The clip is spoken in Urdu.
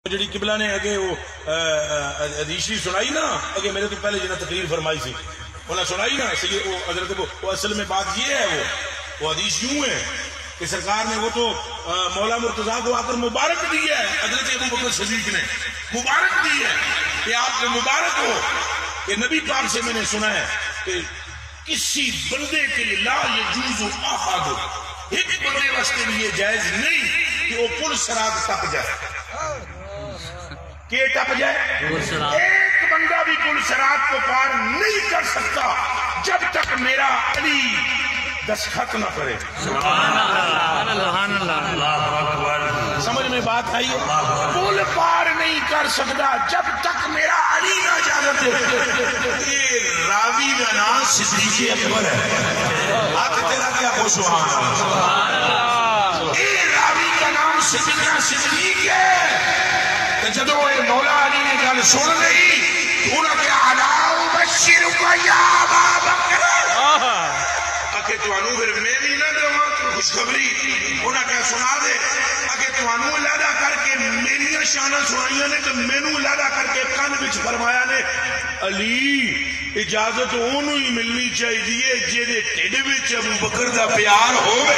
جڑی قبلہ نے اگے وہ حدیث سنائی نا، اگے میرے تو پہلے جنہیں تقریر فرمائی سی انہیں سنائی نا، وہ حضرت وہ اصل میں بات یہ ہے، وہ حدیث یوں ہے کہ سرکار نے وہ تو مولا مرتضیٰ کو آ کر مبارک دی ہے، حضرت ابو بکر صدیق نے مبارک دی ہے کہ آپ کو مبارک ہو کہ نبی پاک سے میں نے سنا ہے کہ کسی بندے کے لیے لا یجوز احد، ایک بندے واسطے بھی یہ جائز نہیں کہ وہ پل صراط ٹپ جائے، کہ ٹپ جائے، ایک بندہ بھی پل صراط کو پار نہیں کر سکتا جب تک میرا علی دستخط نہ کرے۔ سبحان اللہ، اللہ اکبر، سمجھ میں بات آئی ہے؟ پل پار نہیں کر سکتا جب تک میرا علی نہ اجازت دے۔ یہ راوی کا نام صدیق اکبر ہے، آپ تیرا کیا خوش ہوا؟ یہ راوی کا نام صدیق ہے۔ جدو مولا علی نے گل سن لئی انہوں نے علاؤ بشرک یا ابا بکر، کہ توانو پھر میں بھی نہ دوں تو خوشخبری انہوں نے سنا دے، کہ توانو علیحدہ کر کے میری شانہ سنائیاں نے تو مینو علیحدہ کر کے کان وچ فرمایا نے علی اجازت انہوں ہی ملنی چاہیے جے دے ٹھڈ وچ ابو بکر دا پیار ہوئے۔